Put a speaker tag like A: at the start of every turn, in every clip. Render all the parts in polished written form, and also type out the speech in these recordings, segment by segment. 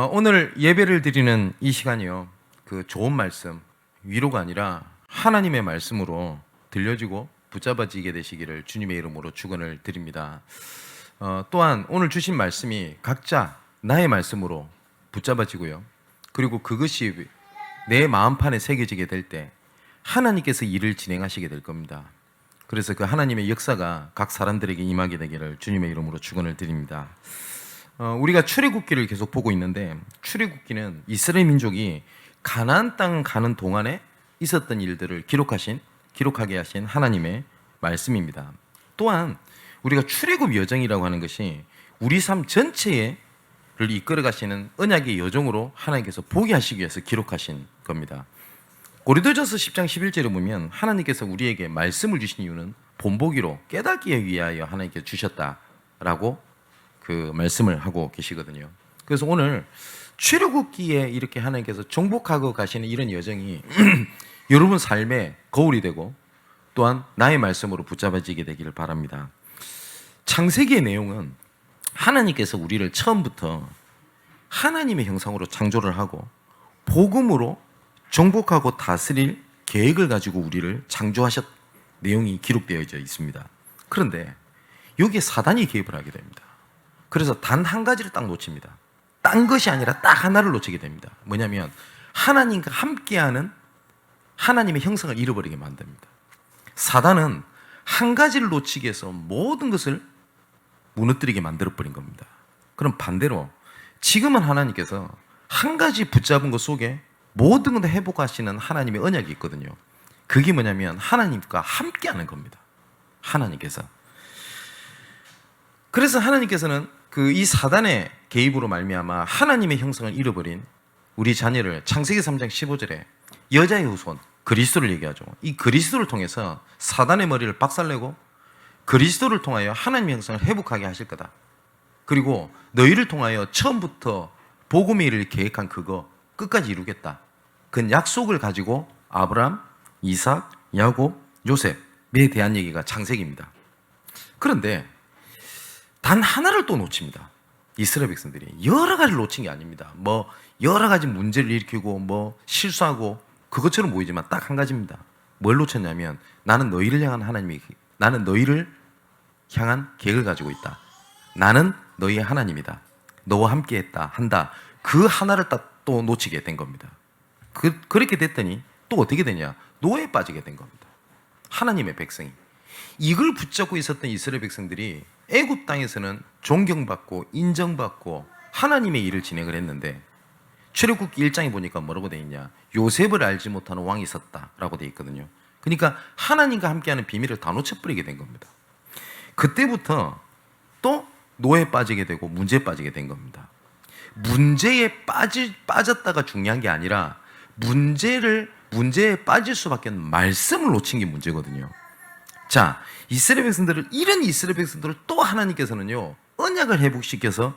A: 오늘 예배를 드리는 이 시간이요, 그 좋은 말씀, 위로가 아니라 하나님의 말씀으로 들려지고 붙잡아지게 되시기를 주님의 이름으로 축원을 드립니다. 또한 오늘 주신 말씀이 각자 나의 말씀으로 붙잡아지고요, 그리고 그것이 내 마음판에 새겨지게 될 때 하나님께서 일을 진행하시게 될 겁니다. 그래서 그 하나님의 역사가 각 사람들에게 임하게 되기를 주님의 이름으로 축원을 드립니다. 우리가 출애굽기를 계속 보고 있는데, 출애굽기는 이스라엘 민족이 가나안 땅 가는 동안에 있었던 일들을 기록하게 하신 하나님의 말씀입니다. 또한 우리가 출애굽 여정이라고 하는 것이 우리 삶 전체를 이끌어 가시는 언약의 여정으로 하나님께서 보게 하시기 위해서 기록하신 겁니다. 고린도전서 10장 11절에 보면 하나님께서 우리에게 말씀을 주신 이유는 본보기로 깨닫기 위하여 하나님께서 주셨다라고 그 말씀을 하고 계시거든요. 그래서 오늘 출애굽기에 이렇게 하나님께서 정복하고 가시는 이런 여정이 여러분 삶의 거울이 되고 또한 나의 말씀으로 붙잡아지게 되기를 바랍니다. 창세기의 내용은 하나님께서 우리를 처음부터 하나님의 형상으로 창조를 하고 복음으로 정복하고 다스릴 계획을 가지고 우리를 창조하셨 내용이 기록되어져 있습니다. 그런데 여기에 사단이 개입을 하게 됩니다. 그래서 단 한 가지를 딱 놓칩니다. 딴 것이 아니라 딱 하나를 놓치게 됩니다. 뭐냐면 하나님과 함께하는 하나님의 형상을 잃어버리게 만듭니다. 사단은 한 가지를 놓치게 해서 모든 것을 무너뜨리게 만들어버린 겁니다. 그럼 반대로 지금은 하나님께서 한 가지 붙잡은 것 속에 모든 것을 회복하시는 하나님의 언약이 있거든요. 그게 뭐냐면 하나님과 함께하는 겁니다. 하나님께서. 그래서 하나님께서는 이 사단의 개입으로 말미암아 하나님의 형상을 잃어버린 우리 자녀를 창세기 3장 15절에 여자의 후손 그리스도를 얘기하죠. 이 그리스도를 통해서 사단의 머리를 박살내고 그리스도를 통하여 하나님의 형상을 회복하게 하실 거다. 그리고 너희를 통하여 처음부터 복음의 일을 계획한 그거 끝까지 이루겠다. 그 약속을 가지고 아브라함, 이삭, 야곱, 요셉에 대한 얘기가 창세기입니다. 그런데 단 하나를 또 놓칩니다. 이스라엘 백성들이 여러 가지를 놓친 게 아닙니다. 여러 가지 문제를 일으키고 실수하고 그것처럼 보이지만 딱 한 가지입니다. 뭘 놓쳤냐면 나는 너희를 향한 계획을 가지고 있다. 나는 너희의 하나님이다. 너와 함께했다 한다. 그 하나를 딱 또 놓치게 된 겁니다. 그렇게 됐더니 또 어떻게 되냐? 노예에 빠지게 된 겁니다. 하나님의 백성이. 이걸 붙잡고 있었던 이스라엘 백성들이 애굽 땅에서는 존경받고 인정받고 하나님의 일을 진행을 했는데 출애굽기 1장에 보니까 뭐라고 돼 있냐? 요셉을 알지 못하는 왕이 있었다라고 돼 있거든요. 그러니까 하나님과 함께하는 비밀을 다 놓쳐버리게 된 겁니다. 그때부터 또 노예에 빠지게 되고 문제에 빠지게 된 겁니다. 문제에 빠졌다가 중요한 게 아니라 문제에 빠질 수밖에 없는 말씀을 놓친 게 문제거든요. 자, 이런 이스라엘 백성들을 또 하나님께서는요, 언약을 회복시켜서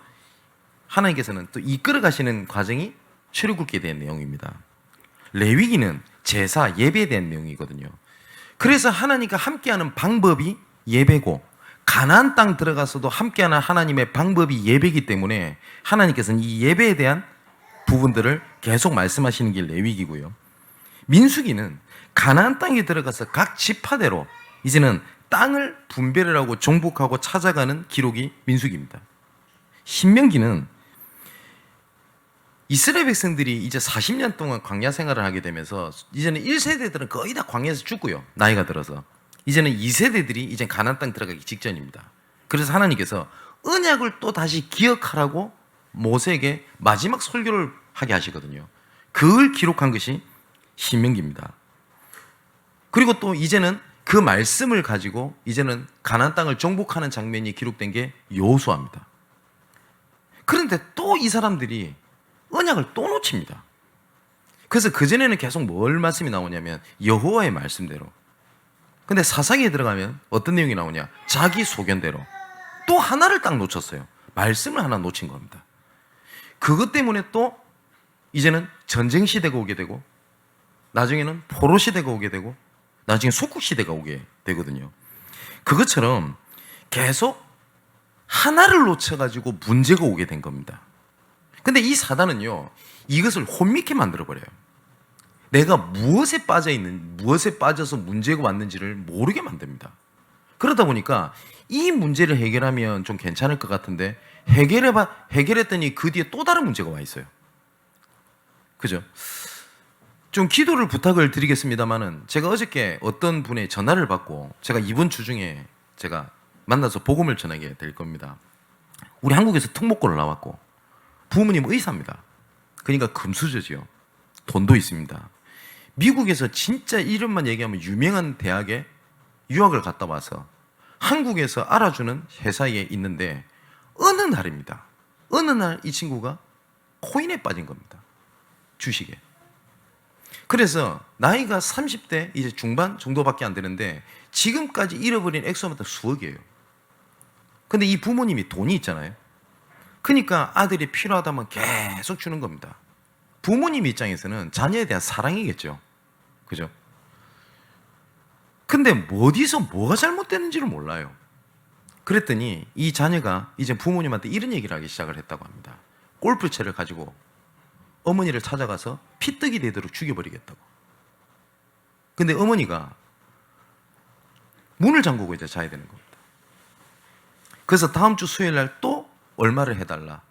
A: 하나님께서는 또 이끌어 가시는 과정이 출애굽기에 대한 내용입니다. 레위기는 제사, 예배에 대한 내용이거든요. 그래서 하나님과 함께하는 방법이 예배고 가나안 땅 들어가서도 함께하는 하나님의 방법이 예배이기 때문에 하나님께서는 이 예배에 대한 부분들을 계속 말씀하시는 게 레위기고요. 민수기는 가나안 땅에 들어가서 각 지파대로 이제는 땅을 분배를 하고 정복하고 찾아가는 기록이 민수기입니다. 신명기는 이스라엘 백성들이 이제 40년 동안 광야 생활을 하게 되면서 이제는 1세대들은 거의 다 광야에서 죽고요. 나이가 들어서. 이제는 2세대들이 이제 가나안 땅 들어가기 직전입니다. 그래서 하나님께서 언약을 또 다시 기억하라고 모세에게 마지막 설교를 하게 하시거든요. 그걸 기록한 것이 신명기입니다. 그리고 또 이제는 그 말씀을 가지고 이제는 가나안 땅을 정복하는 장면이 기록된 게 여호수아입니다. 그런데 또 이 사람들이 언약을 또 놓칩니다. 그래서 그전에는 계속 뭘 말씀이 나오냐면 여호와의 말씀대로. 근데 사사기에 들어가면 어떤 내용이 나오냐? 자기 소견대로. 또 하나를 딱 놓쳤어요. 말씀을 하나 놓친 겁니다. 그것 때문에 또 이제는 전쟁 시대가 오게 되고 나중에는 포로 시대가 오게 되고 나중에 속국 시대가 오게 되거든요. 그것처럼 계속 하나를 놓쳐가지고 문제가 오게 된 겁니다. 근데 이 사단은요, 이것을 혼미케 만들어버려요. 내가 무엇에 빠져서 문제가 왔는지를 모르게 만듭니다. 그러다 보니까 이 문제를 해결하면 좀 괜찮을 것 같은데 해결했더니 그 뒤에 또 다른 문제가 와 있어요. 그죠? 좀 기도를 부탁을 드리겠습니다만은, 제가 어저께 어떤 분의 전화를 받고 제가 이번 주 중에 제가 만나서 복음을 전하게 될 겁니다. 우리 한국에서 특목고를 나왔고 부모님 의사입니다. 그러니까 금수저지요. 돈도 있습니다. 미국에서 진짜 이름만 얘기하면 유명한 대학에 유학을 갔다 와서 한국에서 알아주는 회사에 있는데, 어느 날입니다. 어느 날 이 친구가 코인에 빠진 겁니다. 주식에. 그래서 나이가 30대 이제 중반 정도밖에 안 되는데 지금까지 잃어버린 액수마다 수억이에요. 근데 이 부모님이 돈이 있잖아요. 그러니까 아들이 필요하다면 계속 주는 겁니다. 부모님 입장에서는 자녀에 대한 사랑이겠죠. 그죠? 근데 어디서 뭐가 잘못됐는지를 몰라요. 그랬더니 이 자녀가 이제 부모님한테 이런 얘기를 하기 시작을 했다고 합니다. 골프채를 가지고 어머니를 찾아가서 피떡이 되도록 죽여버리겠다고. 근데 어머니가 문을 잠그고 이제 자야 되는 겁니다. 그래서 다음 주 수요일 날 또 얼마를 해달라.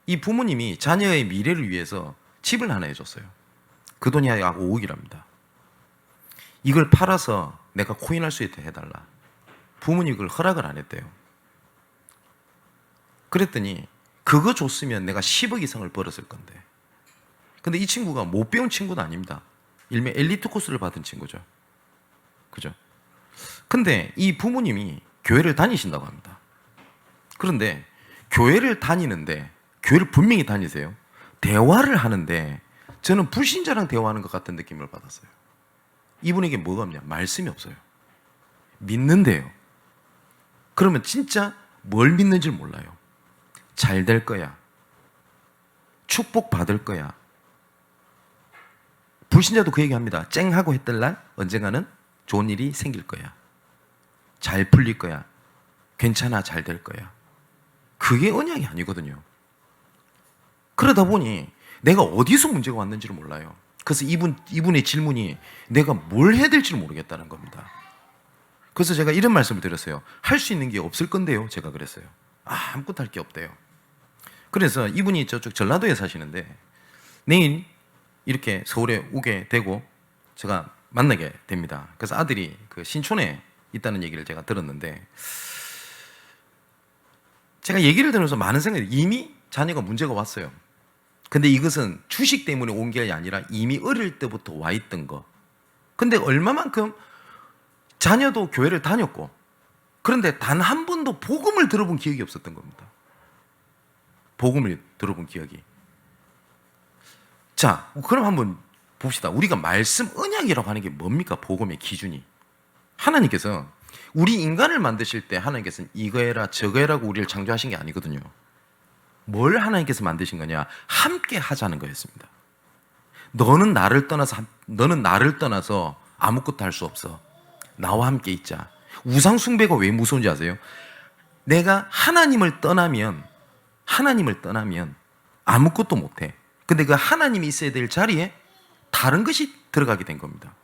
A: 이 부모님이 자녀의 미래를 위해서 집을 하나 해줬어요. 그 돈이 약 5억이랍니다. 이걸 팔아서 내가 코인할 수 있게 해달라. 부모님이 그걸 허락을 안 했대요. 그랬더니 그거 줬으면 내가 10억 이상을 벌었을 건데. 근데 이 친구가 못 배운 친구는 아닙니다. 일명 엘리트 코스를 받은 친구죠. 그죠? 근데 이 부모님이 교회를 다니신다고 합니다. 그런데 교회를 다니는데, 교회를 분명히 다니세요. 대화를 하는데 저는 불신자랑 대화하는 것 같은 느낌을 받았어요. 이분에게 뭐가 없냐? 말씀이 없어요. 믿는데요. 그러면 진짜 뭘 믿는지 몰라요. 잘 될 거야. 축복 받을 거야. 불신자도 그 얘기합니다. 쨍하고 했던 날 언젠가는 좋은 일이 생길 거야. 잘 풀릴 거야. 괜찮아, 잘 될 거야. 그게 언약이 아니거든요. 그러다 보니 내가 어디서 문제가 왔는지를 몰라요. 그래서 이분의 질문이 내가 뭘 해야 될지를 모르겠다는 겁니다. 그래서 제가 이런 말씀을 드렸어요. 할 수 있는 게 없을 건데요. 제가 그랬어요. 아무것도 할 게 없대요. 그래서 이분이 저쪽 전라도에 사시는데 내일 이렇게 서울에 오게 되고 제가 만나게 됩니다. 그래서 아들이 그 신촌에 있다는 얘기를 제가 들었는데, 제가 얘기를 들으면서 많은 생각이, 이미 자녀가 문제가 왔어요. 근데 이것은 주식 때문에 온 게 아니라 이미 어릴 때부터 와 있던 거. 근데 얼마만큼 자녀도 교회를 다녔고, 그런데 단 한 번도 복음을 들어본 기억이 없었던 겁니다. 복음을 들어본 기억이. 자, 그럼 한번 봅시다. 우리가 말씀 언약이라고 하는 게 뭡니까? 복음의 기준이. 하나님께서 우리 인간을 만드실 때 하나님께서는 이거 해라 저거 해라고 우리를 창조하신 게 아니거든요. 뭘 하나님께서 만드신 거냐? 함께 하자는 거였습니다. 너는 나를 떠나서 아무것도 할 수 없어. 나와 함께 있자. 우상 숭배가 왜 무서운지 아세요? 내가 하나님을 떠나면 아무것도 못해. 근데 그 하나님이 있어야 될 자리에 다른 것이 들어가게 된 겁니다.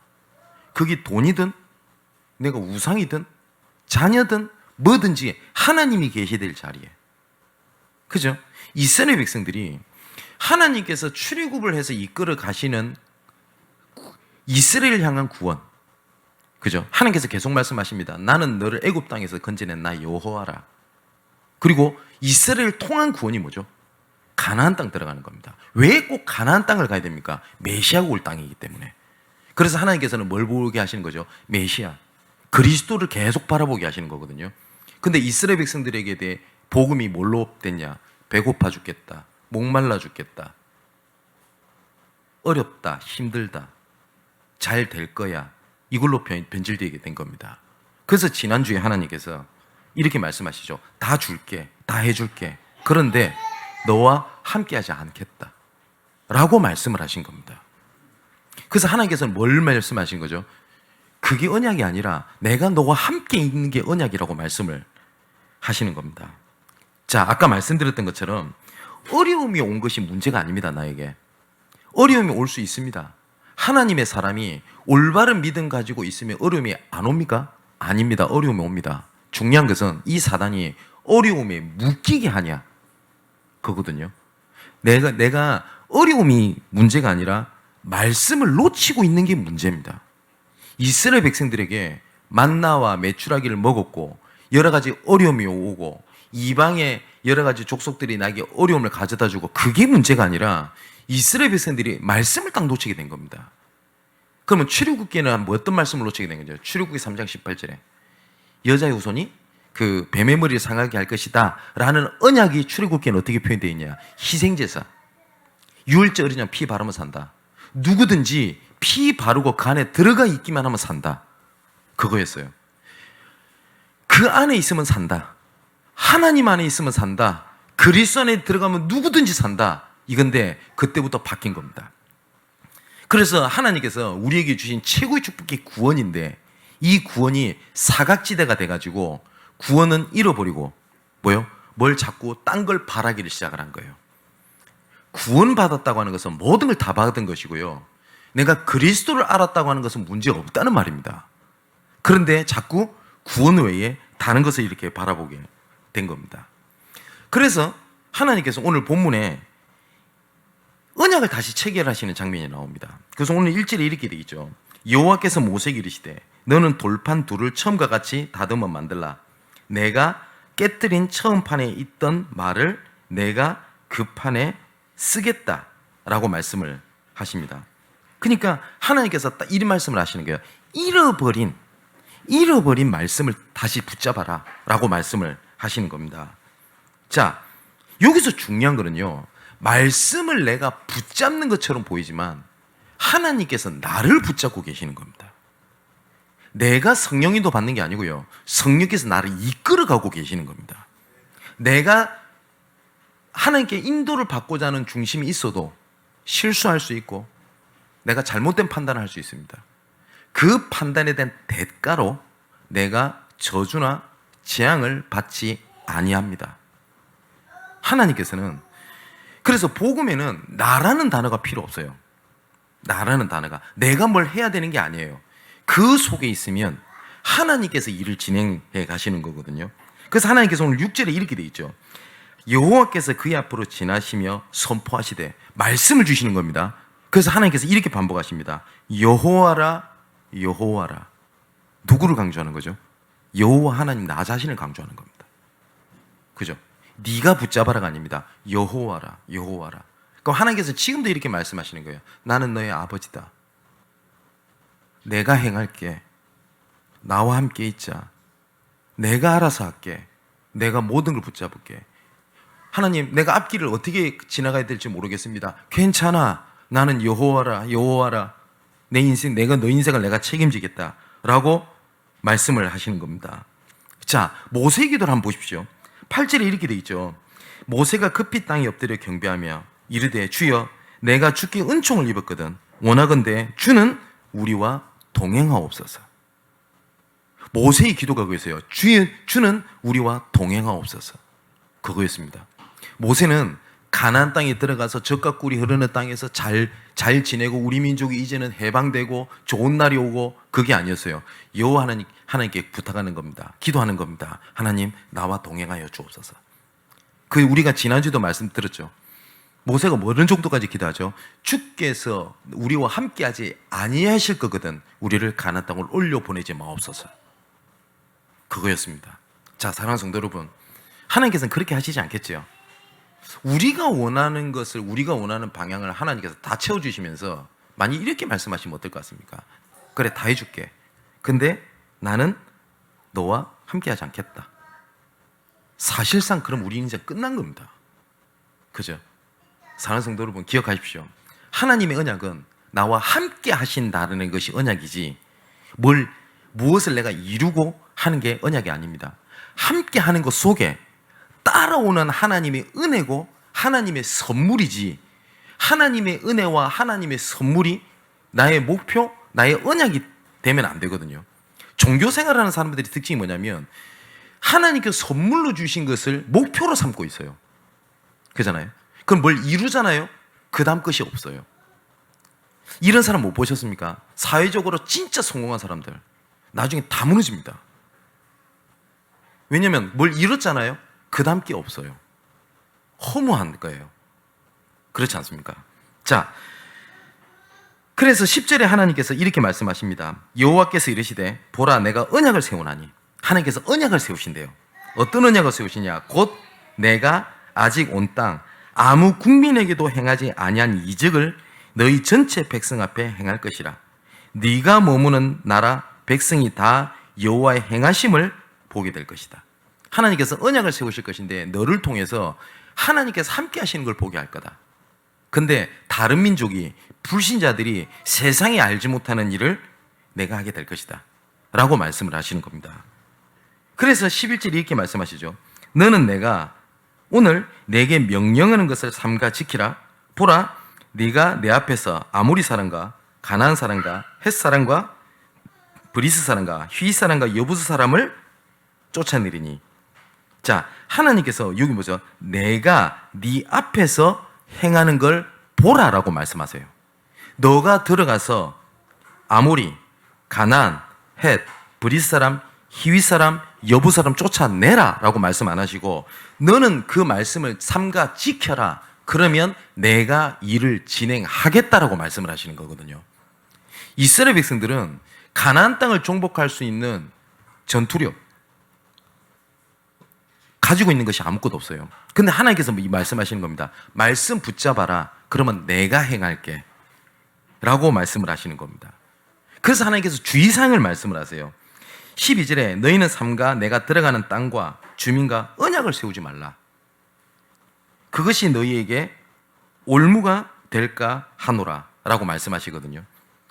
A: 그게 돈이든 내가 우상이든 자녀든 뭐든지 하나님이 계셔야 될 자리에. 그죠? 이스라엘 백성들이 하나님께서 출애굽을 해서 이끌어 가시는 이스라엘을 향한 구원. 그죠? 하나님께서 계속 말씀하십니다. 나는 너를 애굽 땅에서 건져낸 나 여호와라. 그리고 이스라엘을 통한 구원이 뭐죠? 가나안 땅 들어가는 겁니다. 왜 꼭 가나안 땅을 가야 됩니까? 메시아가 올 땅이기 때문에. 그래서 하나님께서는 뭘 보게 하시는 거죠? 메시아, 그리스도를 계속 바라보게 하시는 거거든요. 근데 이스라엘 백성들에게 대해 복음이 뭘로 됐냐? 배고파 죽겠다, 목말라 죽겠다, 어렵다, 힘들다, 잘 될 거야, 이걸로 변질되게 된 겁니다. 그래서 지난주에 하나님께서 이렇게 말씀하시죠. 다 줄게, 다 해줄게. 그런데 너와 함께하지 않겠다 라고 말씀을 하신 겁니다. 그래서 하나님께서는 뭘 말씀하신 거죠? 그게 언약이 아니라 내가 너와 함께 있는 게 언약이라고 말씀을 하시는 겁니다. 자, 아까 말씀드렸던 것처럼 어려움이 온 것이 문제가 아닙니다. 나에게 어려움이 올 수 있습니다. 하나님의 사람이 올바른 믿음 가지고 있으면 어려움이 안 옵니까? 아닙니다. 어려움이 옵니다. 중요한 것은 이 사단이 어려움에 묶이게 하냐 그거거든요. 내가 어려움이 문제가 아니라 말씀을 놓치고 있는 게 문제입니다. 이스라엘 백성들에게 만나와 메추라기를 먹었고 여러 가지 어려움이 오고 이방의 여러 가지 족속들이 나에게 어려움을 가져다 주고 그게 문제가 아니라 이스라엘 백성들이 말씀을 딱 놓치게 된 겁니다. 그러면 출애굽기에는 뭐 어떤 말씀을 놓치게 된 거죠? 출애굽기 3장 18절에 여자의 후손이 그 뱀의 머리를 상하게 할 것이다 라는 언약이 출애굽기에는 어떻게 표현되어 있냐? 희생제사, 유월절 어린양 피 바르면 산다. 누구든지 피 바르고 그 안에 들어가 있기만 하면 산다. 그거였어요. 그 안에 있으면 산다. 하나님 안에 있으면 산다. 그리스도 안에 들어가면 누구든지 산다. 이건데 그때부터 바뀐 겁니다. 그래서 하나님께서 우리에게 주신 최고의 축복이 구원인데 이 구원이 사각지대가 돼가지고 구원은 잃어버리고 뭐요? 뭘 자꾸 딴 걸 바라기를 시작을 한 거예요. 구원받았다고 하는 것은 모든 걸 다 받은 것이고요. 내가 그리스도를 알았다고 하는 것은 문제가 없다는 말입니다. 그런데 자꾸 구원 외에 다른 것을 이렇게 바라보게 된 겁니다. 그래서 하나님께서 오늘 본문에 언약을 다시 체결하시는 장면이 나옵니다. 그래서 오늘 1절에 이렇게 되어 있죠. 여호와께서 모세에게 이르시되 너는 돌판 둘을 처음과 같이 다듬어 만들라. 내가 깨뜨린 처음 판에 있던 말을 내가 그 판에 쓰겠다라고 말씀을 하십니다. 그러니까 하나님께서 딱 이 말씀을 하시는 거예요. 잃어버린 말씀을 다시 붙잡아라 라고 말씀을 하시는 겁니다. 자, 여기서 중요한 거는요, 말씀을 내가 붙잡는 것처럼 보이지만 하나님께서 나를 붙잡고 계시는 겁니다. 내가 성령인도 받는 게 아니고요, 성령께서 나를 이끌어가고 계시는 겁니다. 내가 하나님께 인도를 받고자 하는 중심이 있어도 실수할 수 있고 내가 잘못된 판단을 할 수 있습니다. 그 판단에 대한 대가로 내가 저주나 재앙을 받지 아니합니다. 하나님께서는 그래서 복음에는 나라는 단어가 필요 없어요. 나라는 단어가 내가 뭘 해야 되는 게 아니에요. 그 속에 있으면 하나님께서 일을 진행해 가시는 거거든요. 그래서 하나님께서 오늘 6절에 이렇게 돼 있죠. 여호와께서 그의 앞으로 지나시며 선포하시되 말씀을 주시는 겁니다. 그래서 하나님께서 이렇게 반복하십니다. 여호와라 여호와라. 누구를 강조하는 거죠? 여호와 하나님 나 자신을 강조하는 겁니다. 그죠? 네가 붙잡아라가 아닙니다. 여호와라 여호와라. 그럼 하나님께서 지금도 이렇게 말씀하시는 거예요. 나는 너의 아버지다. 내가 행할게. 나와 함께 있자. 내가 알아서 할게. 내가 모든 걸 붙잡을게. 하나님, 내가 앞길을 어떻게 지나가야 될지 모르겠습니다. 괜찮아. 나는 여호와라 여호와라. 내 인생, 내가 너 인생을 내가 책임지겠다 라고 말씀을 하시는 겁니다. 자, 모세의 기도를 한번 보십시오. 8절에 이렇게 돼 있죠. 모세가 급히 땅에 엎드려 경배하며 이르되 주여 내가 주께 은총을 입었거든 원하건대 주는 우리와 동행하옵소서. 모세의 기도가 그거였어요. 주는 우리와 동행하옵소서. 그거였습니다. 모세는 가나안 땅에 들어가서 젖과 꿀이 흐르는 땅에서 잘 지내고 우리 민족이 이제는 해방되고 좋은 날이 오고 그게 아니었어요. 여호와 하나님께 부탁하는 겁니다. 기도하는 겁니다. 하나님 나와 동행하여 주옵소서. 그 우리가 지난주도 말씀드렸죠. 모세가 뭐 어느 정도까지 기도하죠? 주께서 우리와 함께하지 아니하실 거거든 우리를 가나안 땅을 올려보내지 마옵소서. 그거였습니다. 자, 사랑하는 성도 여러분, 하나님께서는 그렇게 하시지 않겠죠. 우리가 원하는 것을, 우리가 원하는 방향을 하나님께서 다 채워주시면서 만약 이렇게 말씀하시면 어떨 것 같습니까? 그래, 다 해줄게. 근데 나는 너와 함께하지 않겠다. 사실상 그럼 우리 인생 끝난 겁니다. 그죠? 사랑하는 성도 여러분, 기억하십시오. 하나님의 언약은 나와 함께 하신다는 것이 언약이지 무엇을 내가 이루고 하는 게 언약이 아닙니다. 함께 하는 것 속에 따라오는 하나님의 은혜고 하나님의 선물이지, 하나님의 은혜와 하나님의 선물이 나의 목표, 나의 언약이 되면 안 되거든요. 종교 생활하는 사람들의 특징이 뭐냐면 하나님께서 선물로 주신 것을 목표로 삼고 있어요. 그잖아요. 그럼 뭘 이루잖아요. 그 다음 것이 없어요. 이런 사람 못 보셨습니까? 사회적으로 진짜 성공한 사람들 나중에 다 무너집니다. 왜냐하면 뭘 이뤘잖아요. 그 다음 게 없어요. 허무한 거예요. 그렇지 않습니까? 자, 그래서 10절에 하나님께서 이렇게 말씀하십니다. 여호와께서 이르시되 보라 내가 언약을 세우나니. 하나님께서 언약을 세우신대요. 어떤 언약을 세우시냐? 곧 내가 아직 온 땅 아무 국민에게도 행하지 아니한 이적을 너희 전체 백성 앞에 행할 것이라. 네가 머무는 나라 백성이 다 여호와의 행하심을 보게 될 것이다. 하나님께서 언약을 세우실 것인데 너를 통해서 하나님께서 함께 하시는 걸 보게 할 거다. 근데 다른 민족이 불신자들이 세상에 알지 못하는 일을 내가 하게 될 것이다 라고 말씀을 하시는 겁니다. 그래서 11절에 이렇게 말씀하시죠. 너는 내가 오늘 내게 명령하는 것을 삼가 지키라. 보라 네가 내 앞에서 아모리 사람과 가나안 사람과 헷 사람과 브리스 사람과 휘 사람과 여부스 사람을 쫓아내리니. 자, 하나님께서 여기 뭐죠? 내가 네 앞에서 행하는 걸 보라라고 말씀하세요. 너가 들어가서 아모리, 가나안, 헷, 브리스 사람, 히위 사람, 여부 사람 쫓아내라 라고 말씀 안 하시고 너는 그 말씀을 삼가 지켜라. 그러면 내가 일을 진행하겠다라고 말씀을 하시는 거거든요. 이스라엘 백성들은 가나안 땅을 정복할 수 있는 전투력 가지고 있는 것이 아무것도 없어요. 근데 하나님께서 이 말씀하시는 겁니다. 말씀 붙잡아라. 그러면 내가 행할게 라고 말씀을 하시는 겁니다. 그래서 하나님께서 주의사항을 말씀을 하세요. 12절에 너희는 삼가 내가 들어가는 땅과 주민과 언약을 세우지 말라. 그것이 너희에게 올무가 될까 하노라 라고 말씀하시거든요.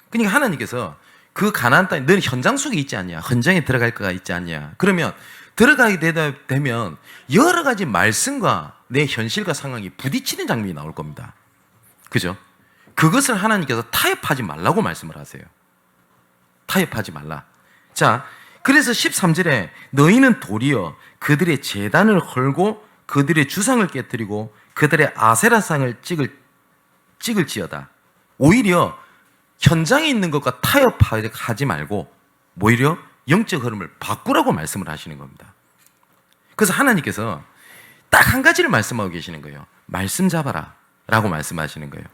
A: 그러니까 하나님께서 그 가나안 땅에 너는 현장 속에 있지 않냐, 현장에 들어갈 거가 있지 않냐. 그러면 들어가게 되면 여러 가지 말씀과 내 현실과 상황이 부딪히는 장면이 나올 겁니다. 그죠? 그것을 하나님께서 타협하지 말라고 말씀을 하세요. 타협하지 말라. 자, 그래서 13절에 너희는 도리어 그들의 제단을 헐고 그들의 주상을 깨뜨리고 그들의 아세라상을 찍을지어다. 오히려 현장에 있는 것과 타협하지 말고 오히려 영적 흐름을 바꾸라고 말씀을 하시는 겁니다. 그래서 하나님께서 딱 한 가지를 말씀하고 계시는 거예요. 말씀 잡아라 라고 말씀하시는 거예요.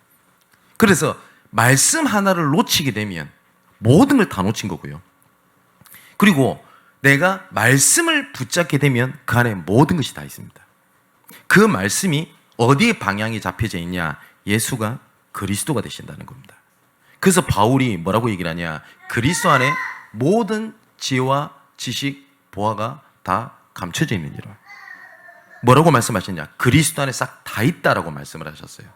A: 그래서 말씀 하나를 놓치게 되면 모든 걸 다 놓친 거고요. 그리고 내가 말씀을 붙잡게 되면 그 안에 모든 것이 다 있습니다. 그 말씀이 어디에 방향이 잡혀져 있냐? 예수가 그리스도가 되신다는 겁니다. 그래서 바울이 뭐라고 얘기를 하냐? 그리스도 안에 모든 지혜와 지식, 보화가 다 감춰져 있느니라. 뭐라고 말씀하셨냐? 그리스도 안에 싹 다 있다라고 말씀을 하셨어요.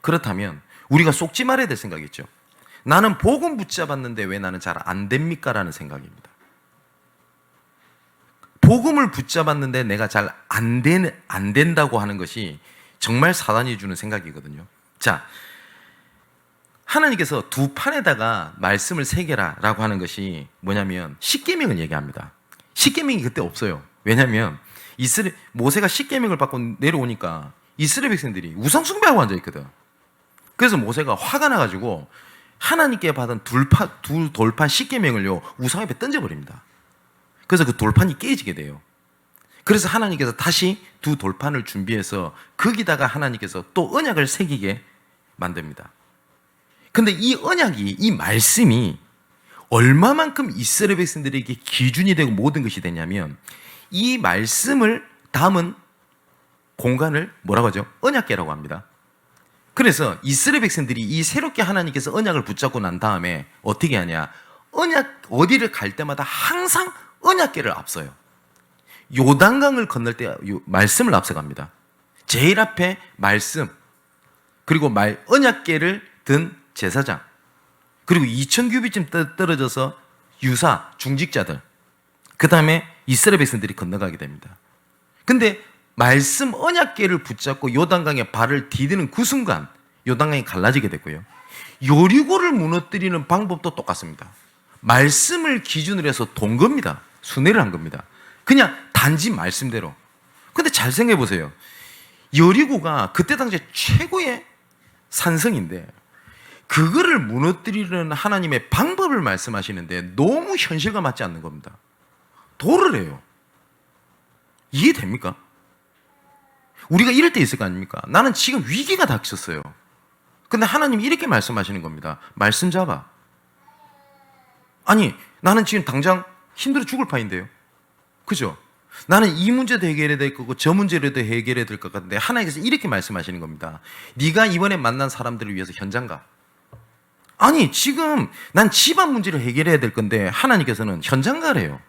A: 그렇다면 우리가 속지 말아야 될 생각이죠. 나는 복음 붙잡았는데 왜 나는 잘 안 됩니까? 라는 생각입니다. 복음을 붙잡았는데 내가 잘 안 된다고 하는 것이 정말 사단이 주는 생각이거든요. 자, 하나님께서 두 판에다가 말씀을 새겨라 라고 하는 것이 뭐냐면 십계명을 얘기합니다. 십계명이 그때 없어요. 왜냐하면 모세가 십계명을 받고 내려오니까 이스라엘 백성들이 우상 숭배하고 앉아있거든. 그래서 모세가 화가 나가지고 하나님께 받은 두 돌판 십계명을요 우상 앞에 던져버립니다. 그래서 그 돌판이 깨지게 돼요. 그래서 하나님께서 다시 두 돌판을 준비해서 거기다가 하나님께서 또 언약을 새기게 만듭니다. 근데 이 언약이, 이 말씀이 얼마만큼 이스라엘 백성들에게 기준이 되고 모든 것이 되냐면 이 말씀을 담은 공간을 뭐라고 하죠? 언약궤라고 합니다. 그래서 이스라엘 백성들이 이 새롭게 하나님께서 언약을 붙잡고 난 다음에 어떻게 하냐? 어디를 갈 때마다 항상 언약궤를 앞서요. 요단강을 건널 때 말씀을 앞서갑니다. 제일 앞에 말씀, 그리고 언약궤를 든 제사장, 그리고 2000규빗쯤 떨어져서 유사, 중직자들, 그 다음에 이스라엘 백성들이 건너가게 됩니다. 근데 말씀 언약궤를 붙잡고 요단강에 발을 디디는 그 순간 요단강이 갈라지게 됐고요. 여리고를 무너뜨리는 방법도 똑같습니다. 말씀을 기준으로 해서 돈 겁니다. 순회를 한 겁니다. 그냥 단지 말씀대로. 근데 잘 생각해 보세요. 여리고가 그때 당시에 최고의 산성인데 그거를 무너뜨리는 하나님의 방법을 말씀하시는데 너무 현실과 맞지 않는 겁니다. 도를 해요. 이해됩니까? 우리가 이럴 때 있을 거 아닙니까? 나는 지금 위기가 닥쳤어요. 근데 하나님이 이렇게 말씀하시는 겁니다. 말씀 잡아. 아니, 나는 지금 당장 힘들어 죽을 판인데요. 그죠? 나는 이 문제도 해결해야 될 거고 저 문제라도 해결해야 될 것 같은데 하나님께서 이렇게 말씀하시는 겁니다. 네가 이번에 만난 사람들을 위해서 현장 가. 아니, 지금 난 집안 문제를 해결해야 될 건데 하나님께서는 현장 가래요.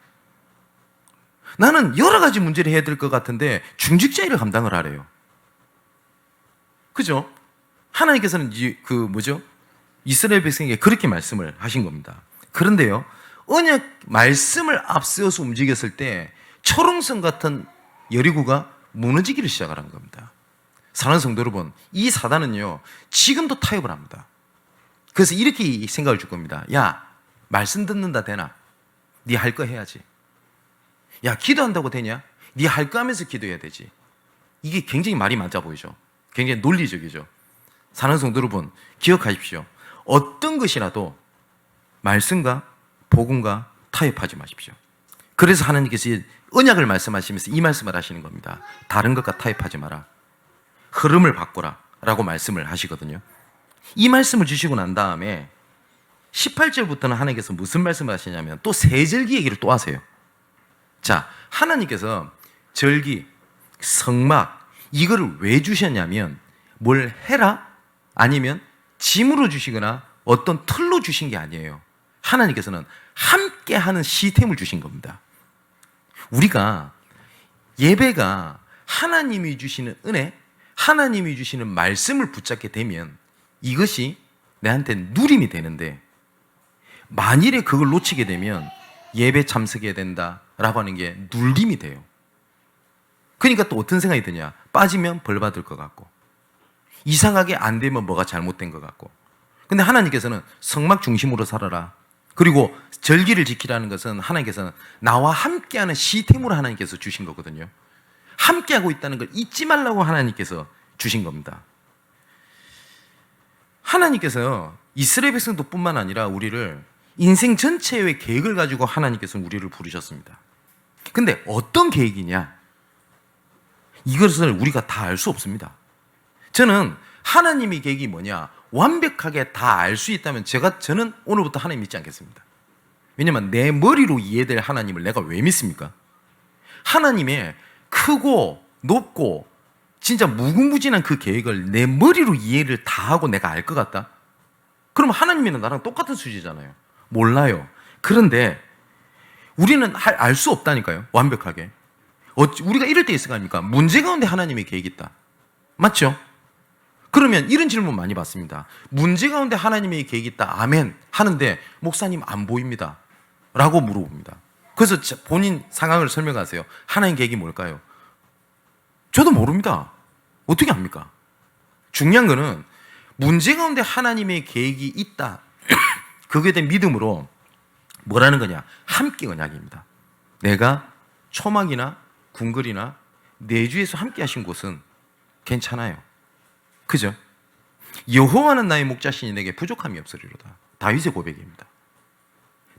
A: 나는 여러 가지 문제를 해야 될 것 같은데 중직자 일을 감당을 하래요. 그죠? 하나님께서는 이스라엘 백성에게 그렇게 말씀을 하신 겁니다. 그런데요, 언약 말씀을 앞세워서 움직였을 때 초롱성 같은 여리고가 무너지기를 시작하는 겁니다. 사랑하는 성도 여러분, 이 사단은요 지금도 타협을 합니다. 그래서 이렇게 생각을 줄 겁니다. 야, 말씀 듣는다 되나? 네 할 거 해야지. 야, 기도한다고 되냐? 네 할 거 하면서 기도해야 되지. 이게 굉장히 말이 맞아 보이죠? 굉장히 논리적이죠. 사랑하는 성도 여러분, 기억하십시오. 어떤 것이라도 말씀과 복음과 타협하지 마십시오. 그래서 하나님께서 언약을 말씀하시면서 이 말씀을 하시는 겁니다. 다른 것과 타협하지 마라. 흐름을 바꿔라 라고 말씀을 하시거든요. 이 말씀을 주시고 난 다음에 18절부터는 하나님께서 무슨 말씀을 하시냐면 또 세절기 얘기를 또 하세요. 자, 하나님께서 절기, 성막 이거를 왜 주셨냐면 뭘 해라? 아니면 짐으로 주시거나 어떤 틀로 주신 게 아니에요. 하나님께서는 함께하는 시스템을 주신 겁니다. 우리가 예배가 하나님이 주시는 은혜, 하나님이 주시는 말씀을 붙잡게 되면 이것이 내한테 누림이 되는데 만일에 그걸 놓치게 되면 예배 참석해야 된다라고 하는 게 눌림이 돼요. 그러니까 또 어떤 생각이 드냐? 빠지면 벌 받을 것 같고 이상하게 안 되면 뭐가 잘못된 것 같고. 근데 하나님께서는 성막 중심으로 살아라. 그리고 절기를 지키라는 것은 하나님께서는 나와 함께하는 시스템으로 하나님께서 주신 거거든요. 함께하고 있다는 걸 잊지 말라고 하나님께서 주신 겁니다. 하나님께서 이스라엘 백성도 뿐만 아니라 우리를 인생 전체의 계획을 가지고 하나님께서 우리를 부르셨습니다. 근데 어떤 계획이냐? 이것을 우리가 다 알 수 없습니다. 저는 하나님의 계획이 뭐냐? 완벽하게 다 알 수 있다면 저는 오늘부터 하나님 믿지 않겠습니다. 왜냐면 내 머리로 이해될 하나님을 내가 왜 믿습니까? 하나님의 크고 높고 진짜 무궁무진한 그 계획을 내 머리로 이해를 다 하고 내가 알 것 같다? 그럼 하나님이랑 나랑 똑같은 수지잖아요. 몰라요. 그런데 우리는 알 수 없다니까요. 완벽하게. 우리가 이럴 때 있을 거 아닙니까? 문제 가운데 하나님의 계획이 있다. 맞죠? 그러면 이런 질문 많이 받습니다. 문제 가운데 하나님의 계획이 있다. 아멘. 하는데 목사님 안 보입니다. 라고 물어봅니다. 그래서 본인 상황을 설명하세요. 하나님 계획이 뭘까요? 저도 모릅니다. 어떻게 합니까? 중요한 거는 문제 가운데 하나님의 계획이 있다. 그거에 대한 믿음으로 뭐라는 거냐? 함께 언약입니다. 내가 초막이나 궁궐이나 내주에서 함께 하신 곳은 괜찮아요. 그죠? 여호와는 나의 목자시니 내게 부족함이 없으리로다. 다윗의 고백입니다.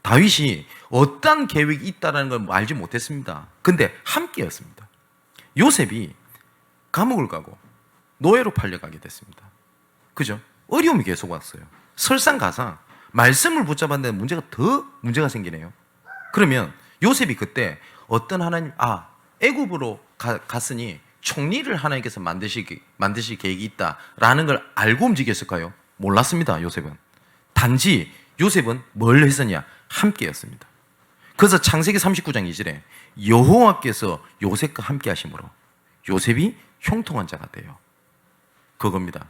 A: 다윗이 어떤 계획이 있다는 걸 알지 못했습니다. 근데 함께였습니다. 요셉이 감옥을 가고 노예로 팔려가게 됐습니다. 그죠? 어려움이 계속 왔어요. 설상가상 말씀을 붙잡았는데 문제가 생기네요. 그러면 요셉이 그때 어떤 하나님, 애굽으로 갔으니 총리를 하나님께서 만드실 계획이 있다라는 걸 알고 움직였을까요? 몰랐습니다. 요셉은. 단지 요셉은 뭘 했었냐? 함께였습니다. 그래서 창세기 39장 2절에 여호와께서 요셉과 함께 하심으로 요셉이 형통한 자가 돼요. 그겁니다.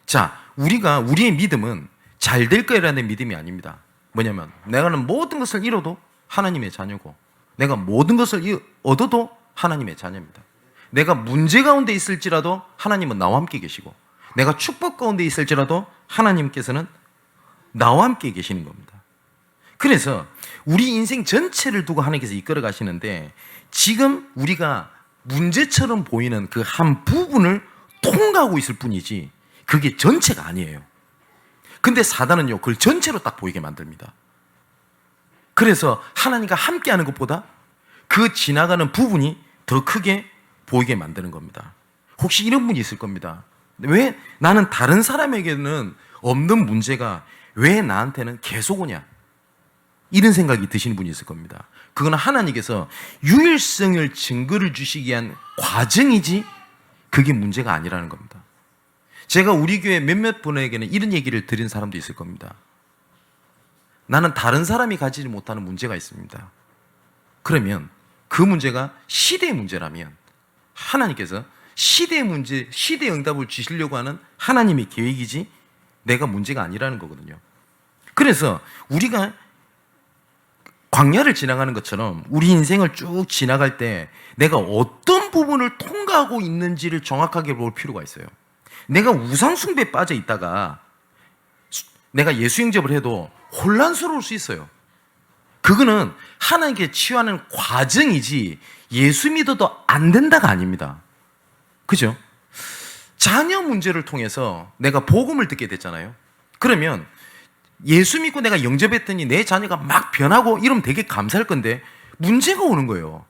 A: 자, 우리의 믿음은 잘 될 거라는 믿음이 아닙니다. 뭐냐면 내가는 모든 것을 잃어도 하나님의 자녀고 내가 모든 것을 얻어도 하나님의 자녀입니다. 내가 문제 가운데 있을지라도 하나님은 나와 함께 계시고 내가 축복 가운데 있을지라도 하나님께서는 나와 함께 계시는 겁니다. 그래서 우리 인생 전체를 두고 하나님께서 이끌어 가시는데 지금 우리가 문제처럼 보이는 그 한 부분을 통과하고 있을 뿐이지 그게 전체가 아니에요. 근데 사단은요, 그걸 전체로 딱 보이게 만듭니다. 그래서 하나님과 함께하는 것보다 그 지나가는 부분이 더 크게 보이게 만드는 겁니다. 혹시 이런 분이 있을 겁니다. 왜 나는 다른 사람에게는 없는 문제가 왜 나한테는 계속 오냐? 이런 생각이 드시는 분이 있을 겁니다. 그건 하나님께서 유일성을 증거를 주시기 위한 과정이지 그게 문제가 아니라는 겁니다. 제가 우리 교회 몇몇 분에게는 이런 얘기를 드린 사람도 있을 겁니다. 나는 다른 사람이 가지지 못하는 문제가 있습니다. 그러면 그 문제가 시대의 문제라면 하나님께서 시대의 문제, 시대의 응답을 주시려고 하는 하나님의 계획이지 내가 문제가 아니라는 거거든요. 그래서 우리가 광야를 지나가는 것처럼 우리 인생을 쭉 지나갈 때 내가 어떤 부분을 통과하고 있는지를 정확하게 볼 필요가 있어요. 내가 우상숭배에 빠져 있다가 내가 예수 영접을 해도 혼란스러울 수 있어요. 그거는 하나님께 치유하는 과정이지 예수 믿어도 안 된다가 아닙니다. 그죠? 자녀 문제를 통해서 내가 복음을 듣게 됐잖아요. 그러면 예수 믿고 내가 영접했더니 내 자녀가 막 변하고 이러면 되게 감사할 건데 문제가 오는 거예요.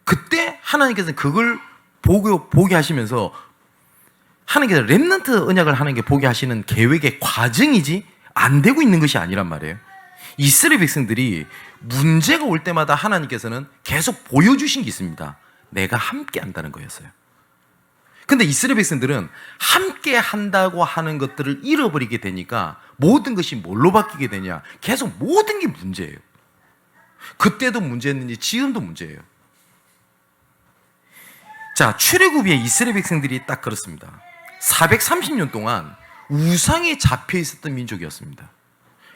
A: 그때 하나님께서는 그걸 보게 하시면서 하나님께서 렘넌트 언약을 하나님께 보게 하시는 계획의 과정이지 안 되고 있는 것이 아니란 말이에요. 이스라엘 백성들이 문제가 올 때마다 하나님께서는 계속 보여주신 게 있습니다. 내가 함께 한다는 거였어요. 근데 이스라엘 백성들은 함께 한다고 하는 것들을 잃어버리게 되니까 모든 것이 뭘로 바뀌게 되냐? 계속 모든 게 문제예요. 그때도 문제였는지 지금도 문제예요. 자, 출애굽의 이스라엘 백성들이 딱 그렇습니다. 430년 동안 우상에 잡혀 있었던 민족이었습니다.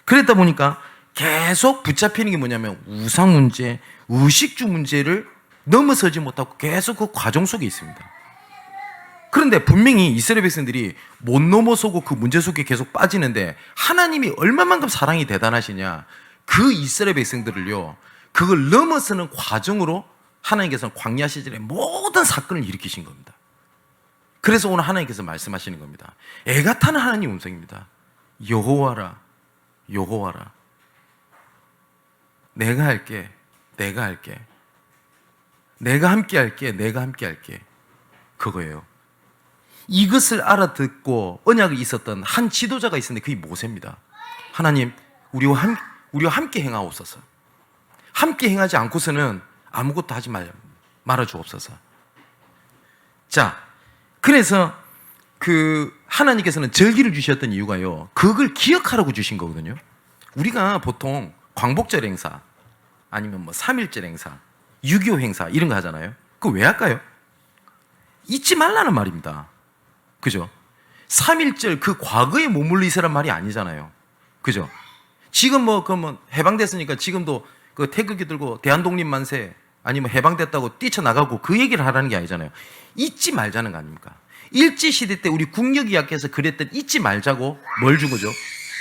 A: 그랬다 보니까 계속 붙잡히는 게 뭐냐면 우상 문제, 의식주 문제를 넘어서지 못하고 계속 그 과정 속에 있습니다. 그런데 분명히 이스라엘 백성들이 못 넘어서고 그 문제 속에 계속 빠지는데 하나님이 얼마만큼 사랑이 대단하시냐, 그 이스라엘 백성들을요 그걸 넘어서는 과정으로 하나님께서는 광야 시절에 모든 사건을 일으키신 겁니다. 그래서 오늘 하나님께서 말씀하시는 겁니다. 애가 타는 하나님 음성입니다. 여호와라, 여호와라. 내가 할게, 내가 할게. 내가 함께 할게, 내가 함께 할게. 그거예요. 이것을 알아듣고 언약이 있었던 한 지도자가 있었는데 그게 모세입니다. 하나님, 우리와 함께 행하옵소서. 함께 행하지 않고서는 아무것도 하지 말아 주옵소서. 자, 그래서 그 하나님께서는 절기를 주셨던 이유가요, 그걸 기억하라고 주신 거거든요. 우리가 보통 광복절 행사 아니면 뭐 3.1절 행사, 6.25 행사 이런 거 하잖아요. 그거 왜 할까요? 잊지 말라는 말입니다. 그죠? 3.1절 그 과거에 머물러 있으란 말이 아니잖아요. 그죠? 지금 그러면 해방됐으니까 지금도 그 태극기 들고 대한독립 만세 아니면 해방됐다고 뛰쳐나가고 그 얘기를 하라는 게 아니잖아요. 잊지 말자는 거 아닙니까? 일제시대 때 우리 국력이 약해서 그랬던 잊지 말자고 뭘 준 거죠?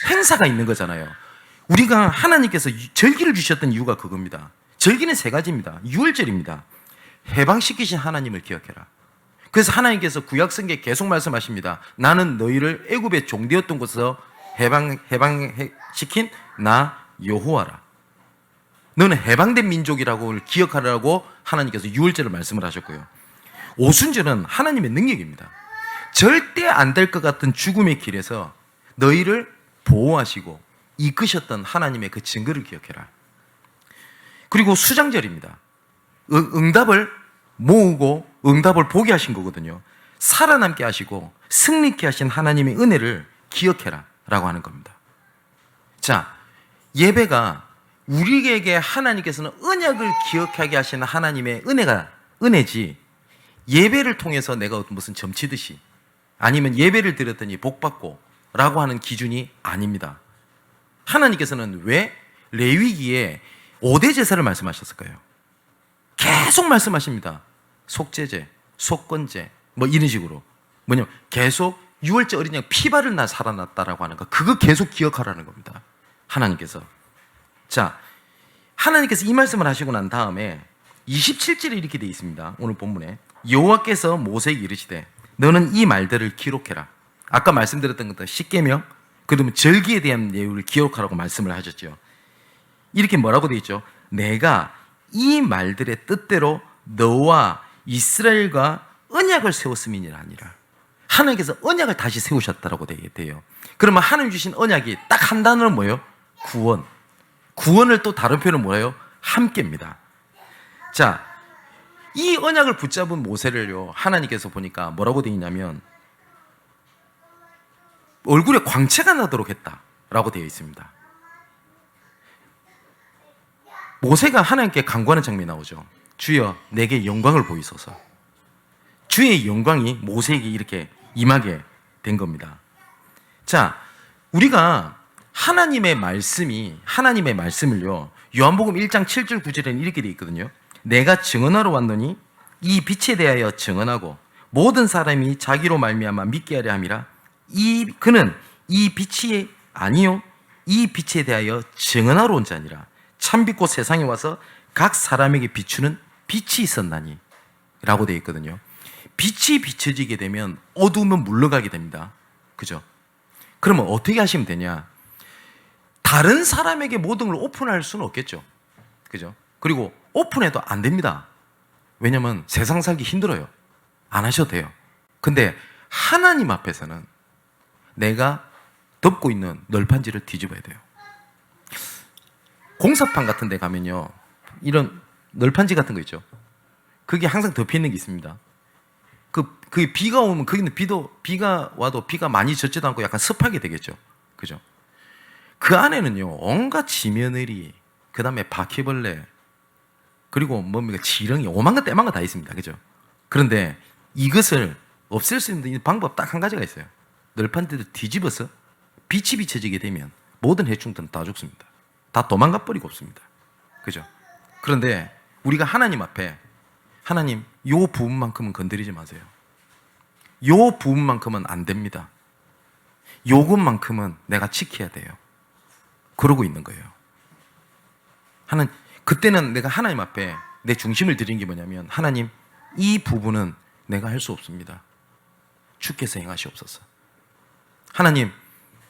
A: 행사가 있는 거잖아요. 우리가 하나님께서 절기를 주셨던 이유가 그겁니다. 절기는 세 가지입니다. 유월절입니다. 해방시키신 하나님을 기억해라. 그래서 하나님께서 구약성경에 계속 말씀하십니다. 나는 너희를 애굽의 종되었던 곳에서 해방시킨 나 여호와라. 너는 해방된 민족이라고 기억하라고 하나님께서 유월절을 말씀을 하셨고요. 오순절은 하나님의 능력입니다. 절대 안 될 것 같은 죽음의 길에서 너희를 보호하시고 이끄셨던 하나님의 그 증거를 기억해라. 그리고 수장절입니다. 응답을 모으고 응답을 보게 하신 거거든요. 살아남게 하시고 승리케 하신 하나님의 은혜를 기억해라 라고 하는 겁니다. 자, 예배가 우리에게 하나님께서는 언약을 기억하게 하시는 하나님의 은혜지, 예배를 통해서 내가 무슨 점치듯이 아니면 예배를 드렸더니 복받고 라고 하는 기준이 아닙니다. 하나님께서는 왜 레위기에 5대 제사를 말씀하셨을까요? 계속 말씀하십니다. 속죄제, 속건제 뭐 이런 식으로 뭐냐면 계속 유월절 어린 양 피 바른 날 살아났다라고 하는 거, 그거 계속 기억하라는 겁니다. 하나님께서. 자, 하나님께서 이 말씀을 하시고 난 다음에 27절에 이렇게 되어 있습니다. 오늘 본문에 여호와께서 모세에게 이르시되 너는 이 말들을 기록해라. 아까 말씀드렸던 것도 십계명, 그러면 절기에 대한 내용을 기록하라고 말씀을 하셨죠. 이렇게 뭐라고 되어 있죠? 내가 이 말들의 뜻대로 너와 이스라엘과 언약을 세웠음이니라 아니라. 하나님께서 언약을 다시 세우셨다라고 되겠대요. 그러면 하나님 주신 언약이 딱 한 단어는 뭐예요? 구원. 구원을 또 다른 표현은 뭐예요? 함께입니다. 자, 이 언약을 붙잡은 모세를요, 하나님께서 보니까 뭐라고 되어 있냐면 얼굴에 광채가 나도록 했다라고 되어 있습니다. 모세가 하나님께 간구하는 장면이 나오죠. 주여 내게 영광을 보이소서. 주의 영광이 모세에게 이렇게 임하게 된 겁니다. 자, 우리가 하나님의 말씀을요, 요한복음 1장 7절 9절에는 이렇게 되어 있거든요. 내가 증언하러 왔노니 이 빛에 대하여 증언하고 모든 사람이 자기로 말미암아 믿게 하려 함이라. 그는 이 빛이 아니요 이 빛에 대하여 증언하러 온 자니라. 참빛 곧 세상에 와서 각 사람에게 비추는 빛이 있었나니 라고 되어 있거든요. 빛이 비춰지게 되면 어두우면 물러가게 됩니다. 그죠? 그러면 어떻게 하시면 되냐? 다른 사람에게 모든 걸 오픈할 수는 없겠죠. 그죠? 그리고 오픈해도 안 됩니다. 왜냐면 세상 살기 힘들어요. 안 하셔도 돼요. 근데 하나님 앞에서는 내가 덮고 있는 널판지를 뒤집어야 돼요. 공사판 같은 데 가면요, 이런 널판지 같은 거 있죠. 그게 항상 덮여 있는 게 있습니다. 그 비가 오면 거기는 비가 와도 비가 많이 젖지도 않고 약간 습하게 되겠죠. 그죠? 그 안에는요, 온갖 지며느리, 그 다음에 바퀴벌레, 그리고 뭡니까, 지렁이, 오만 거 때만 거 다 있습니다. 그죠? 그런데 이것을 없앨 수 있는 방법 딱 한 가지가 있어요. 널판지를 뒤집어서 빛이 비춰지게 되면 모든 해충들은 다 죽습니다. 다 도망가 버리고 없습니다. 그죠? 그런데 우리가 하나님 앞에, 하나님, 요 부분만큼은 건드리지 마세요. 요 부분만큼은 안 됩니다. 요것만큼은 내가 지켜야 돼요. 그러고 있는 거예요. 그때는 내가 하나님 앞에 내 중심을 드린 게 뭐냐면, 하나님, 이 부분은 내가 할 수 없습니다. 주께서 행하시옵소서. 하나님,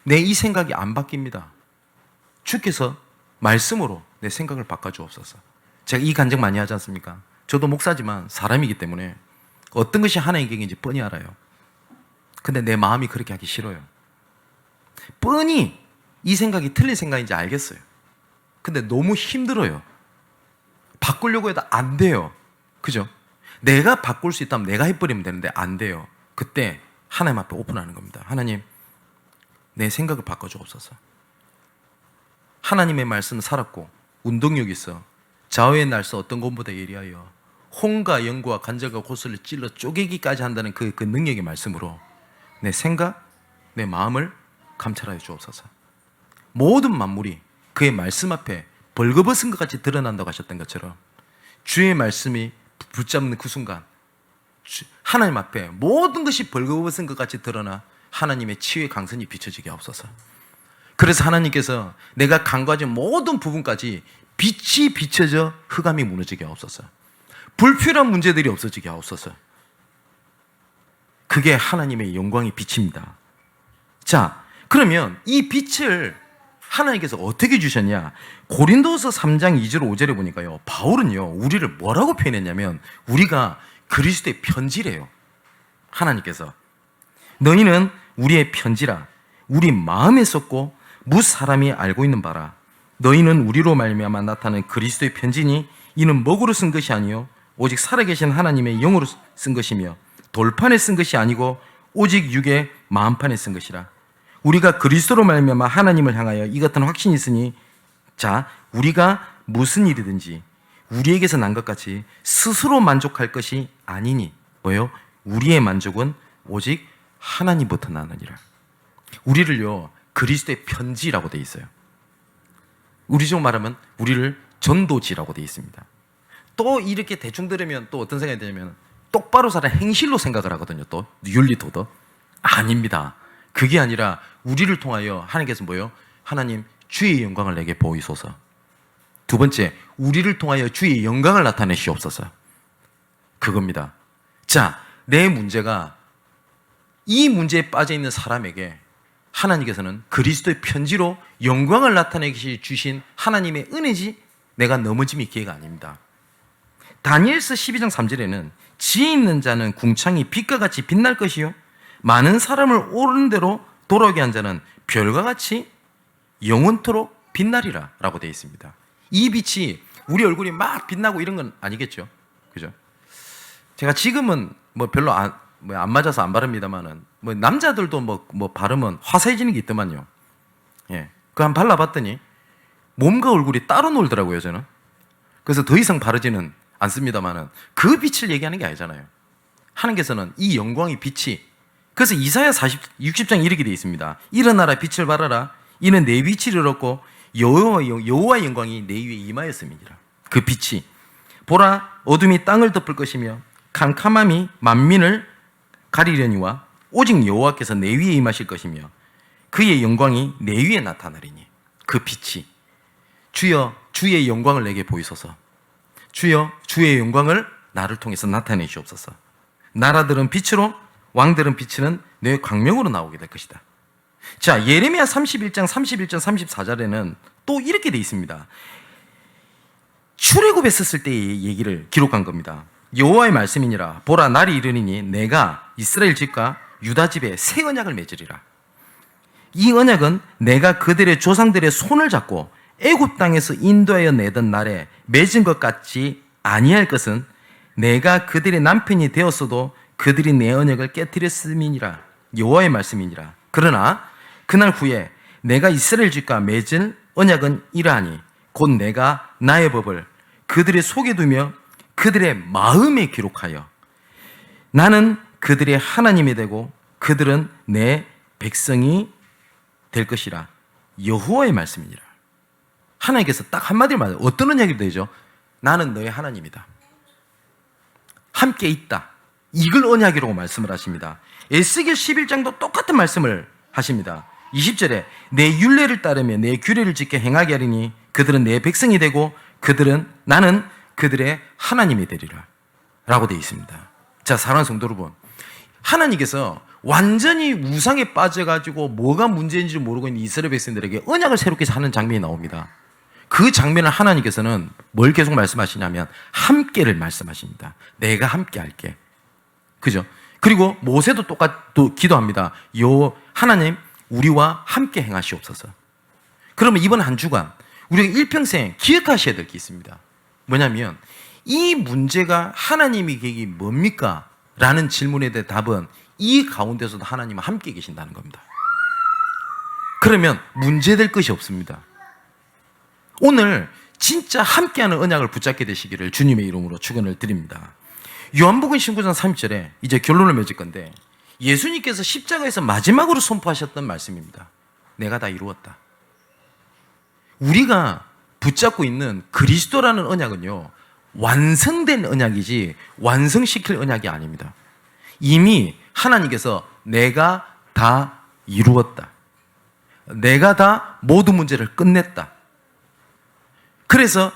A: 내 이 생각이 안 바뀝니다. 주께서 말씀으로 내 생각을 바꿔주옵소서. 제가 이 간증 많이 하지 않습니까? 저도 목사지만 사람이기 때문에 어떤 것이 하나님의 계획인지 뻔히 알아요. 근데 내 마음이 그렇게 하기 싫어요. 뻔히 이 생각이 틀린 생각인지 알겠어요. 근데 너무 힘들어요. 바꾸려고 해도 안 돼요. 그죠? 내가 바꿀 수 있다면 내가 해버리면 되는데 안 돼요. 그때 하나님 앞에 오픈하는 겁니다. 하나님, 내 생각을 바꿔주옵소서. 하나님의 말씀은 살았고 운동력이 있어 좌우의 날서 어떤 것보다 예리하여 혼과 영과 관절과 고슬을 찔러 쪼개기까지 한다는 그 능력의 말씀으로 내 생각, 내 마음을 감찰하여 주옵소서. 모든 만물이 그의 말씀 앞에 벌거벗은 것 같이 드러난다고 하셨던 것처럼 주의 말씀이 붙잡는 그 순간 하나님 앞에 모든 것이 벌거벗은 것 같이 드러나 하나님의 치유의 강선이 비춰지게 하옵소서. 그래서 하나님께서 내가 간과하지 모든 부분까지 빛이 비춰져 흑암이 무너지게 하옵소서. 불필요한 문제들이 없어지게 하옵소서. 그게 하나님의 영광의 빛입니다. 자, 그러면 이 빛을 하나님께서 어떻게 주셨냐? 고린도서 3장 2절 5절에 보니까요, 바울은요, 우리를 뭐라고 표현했냐면 우리가 그리스도의 편지래요. 하나님께서 너희는 우리의 편지라 우리 마음에 썼고 무 사람이 알고 있는 바라. 너희는 우리로 말미암아 나타나는 그리스도의 편지니 이는 먹으로 쓴 것이 아니요 오직 살아계신 하나님의 영으로 쓴 것이며 돌판에 쓴 것이 아니고 오직 육의 마음판에 쓴 것이라. 우리가 그리스도로 말미암아 하나님을 향하여 이 같은 확신이 있으니 자, 우리가 무슨 일이든지 우리에게서 난 것 같이 스스로 만족할 것이 아니니 뭐요? 우리의 만족은 오직 하나님부터 나느니라. 우리를요, 그리스도의 편지라고 되어 있어요. 우리식으로 말하면 우리를 전도지라고 되어 있습니다. 또 이렇게 대충 들으면 또 어떤 생각이 드냐면 똑바로 살아 행실로 생각을 하거든요. 또 윤리 도덕 아닙니다. 그게 아니라 우리를 통하여 하나님께서 뭐예요? 하나님 주의 영광을 내게 보이소서. 두 번째, 우리를 통하여 주의 영광을 나타내시옵소서. 그겁니다. 자, 내 문제가 이 문제에 빠져 있는 사람에게 하나님께서는 그리스도의 편지로 영광을 나타내기 주신 하나님의 은혜지 내가 넘어짐이 기회가 아닙니다. 다니엘서 12장 3절에는 지혜 있는 자는 궁창이 빛과 같이 빛날 것이요 많은 사람을 옳은 대로 돌아오게 한 자는 별과 같이 영원토록 빛나리라 라고 되어 있습니다. 이 빛이 우리 얼굴이 막 빛나고 이런 건 아니겠죠, 그죠? 제가 지금은 뭐 별로 안 맞아서 안 바릅니다만은 뭐 남자들도 뭐 바르면 화사해지는 게 있더만요. 예, 그거 한번 발라봤더니 몸과 얼굴이 따로 놀더라고요, 저는. 그래서 더 이상 바르지는 않습니다만은 그 빛을 얘기하는 게 아니잖아요. 하나님께서는 이 영광의 빛이, 그래서 이사야 60장 이렇게 되어 있습니다. 일어나라 빛을 발하라 이는 내 빛을 이뤘고 여호와의 영광이 내 위에 임하였음이니라. 그 빛이 보라 어둠이 땅을 덮을 것이며 캄캄함이 만민을 가리려니와 오직 여호와께서 내 위에 임하실 것이며 그의 영광이 내 위에 나타나리니. 그 빛이 주여 주의 영광을 내게 보이소서. 주여 주의 영광을 나를 통해서 나타내 주옵소서. 나라들은 빛으로 왕들은 빛은 내 광명으로 나오게 될 것이다. 자, 예레미야 31장 34절에는 또 이렇게 돼 있습니다. 출애굽에 썼을 때의 얘기를 기록한 겁니다. 여호와의 말씀이니라. 보라 날이 이르니니 내가 이스라엘 집과 유다 집에 새 언약을 맺으리라. 이 언약은 내가 그들의 조상들의 손을 잡고 애굽 땅에서 인도하여 내던 날에 맺은 것 같지 아니할 것은 내가 그들의 남편이 되었어도 그들이 내 언약을 깨뜨렸음이니라. 여호와의 말씀이니라. 그러나 그날 후에 내가 이스라엘 집과 맺은 언약은 이러하니 곧 내가 나의 법을 그들의 속에 두며 그들의 마음에 기록하여 나는 그들의 하나님이 되고 그들은 내 백성이 될 것이라. 여호와의 말씀이니라. 하나님께서 딱 한마디로 말해요. 어떤 언약이 되죠? 나는 너의 하나님이다. 함께 있다. 이걸 언약이라고 말씀을 하십니다. 에스겔 11장도 똑같은 말씀을 하십니다. 20절에 내 율례를 따르며 내 규례를 지켜 행하게 하리니 그들은 내 백성이 되고 그들은 나는 그들의 하나님이 되리라 라고 되어 있습니다. 자, 사랑하는 성도 여러분, 하나님께서 완전히 우상에 빠져가지고 뭐가 문제인지 모르고 있는 이스라엘 백성들에게 언약을 새롭게 하는 장면이 나옵니다. 그 장면을 하나님께서는 뭘 계속 말씀하시냐면 함께를 말씀하십니다. 내가 함께 할게. 그죠? 그리고 모세도 또 기도합니다. 하나님 우리와 함께 행하시옵소서. 그러면 이번 한 주간 우리가 일평생 기억하셔야 될 게 있습니다. 뭐냐면 이 문제가 하나님의 계획이 뭡니까? 라는 질문에 대한 답은 이 가운데서도 하나님은 함께 계신다는 겁니다. 그러면 문제될 것이 없습니다. 오늘 진짜 함께하는 언약을 붙잡게 되시기를 주님의 이름으로 축원을 드립니다. 요한복음 19장 30절에 이제 결론을 맺을 건데 예수님께서 십자가에서 마지막으로 선포하셨던 말씀입니다. 내가 다 이루었다. 우리가 붙잡고 있는 그리스도라는 언약은요, 완성된 언약이지 완성시킬 언약이 아닙니다. 이미 하나님께서 내가 다 이루었다. 내가 다 모든 문제를 끝냈다. 그래서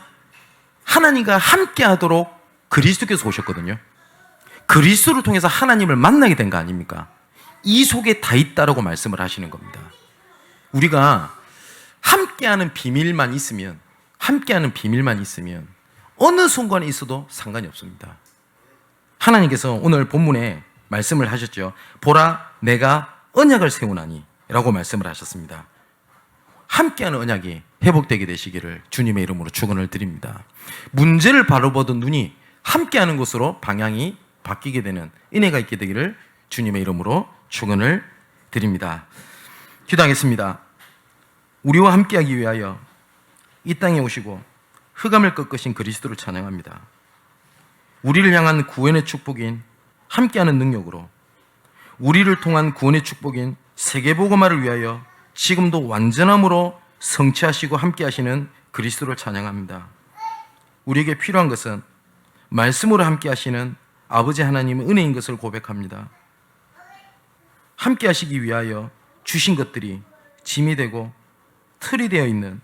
A: 하나님과 함께 하도록 그리스도께서 오셨거든요. 그리스도를 통해서 하나님을 만나게 된 거 아닙니까? 이 속에 다 있다라고 말씀을 하시는 겁니다. 우리가 함께하는 비밀만 있으면 어느 순간에 있어도 상관이 없습니다. 하나님께서 오늘 본문에 말씀을 하셨죠. 보라 내가 언약을 세우나니 라고 말씀을 하셨습니다. 함께하는 언약이 회복되게 되시기를 주님의 이름으로 축원을 드립니다. 문제를 바로 보던 눈이 함께하는 곳으로 방향이 바뀌게 되는 은혜가 있게 되기를 주님의 이름으로 축원을 드립니다. 기도하겠습니다. 우리와 함께하기 위하여 이 땅에 오시고 흑암을 꺾으신 그리스도를 찬양합니다. 우리를 향한 구원의 축복인 함께하는 능력으로 우리를 통한 구원의 축복인 세계복음화를 위하여 지금도 완전함으로 성취하시고 함께하시는 그리스도를 찬양합니다. 우리에게 필요한 것은 말씀으로 함께하시는 아버지 하나님의 은혜인 것을 고백합니다. 함께하시기 위하여 주신 것들이 짐이 되고 틀이 되어 있는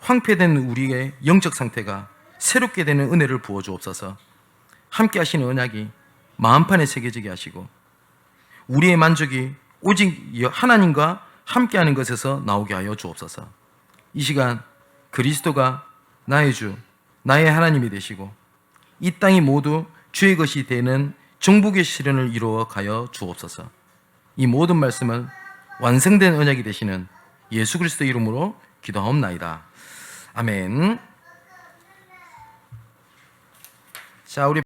A: 황폐된 우리의 영적 상태가 새롭게 되는 은혜를 부어 주옵소서. 함께 하시는 언약이 마음판에 새겨지게 하시고 우리의 만족이 오직 하나님과 함께하는 것에서 나오게 하여 주옵소서. 이 시간 그리스도가 나의 주, 나의 하나님이 되시고 이 땅이 모두 주의 것이 되는 정복의 실현을 이루어 가여 주옵소서. 이 모든 말씀은 완성된 언약이 되시는 예수 그리스도 이름으로 기도하옵나이다. 아멘. 자, 우리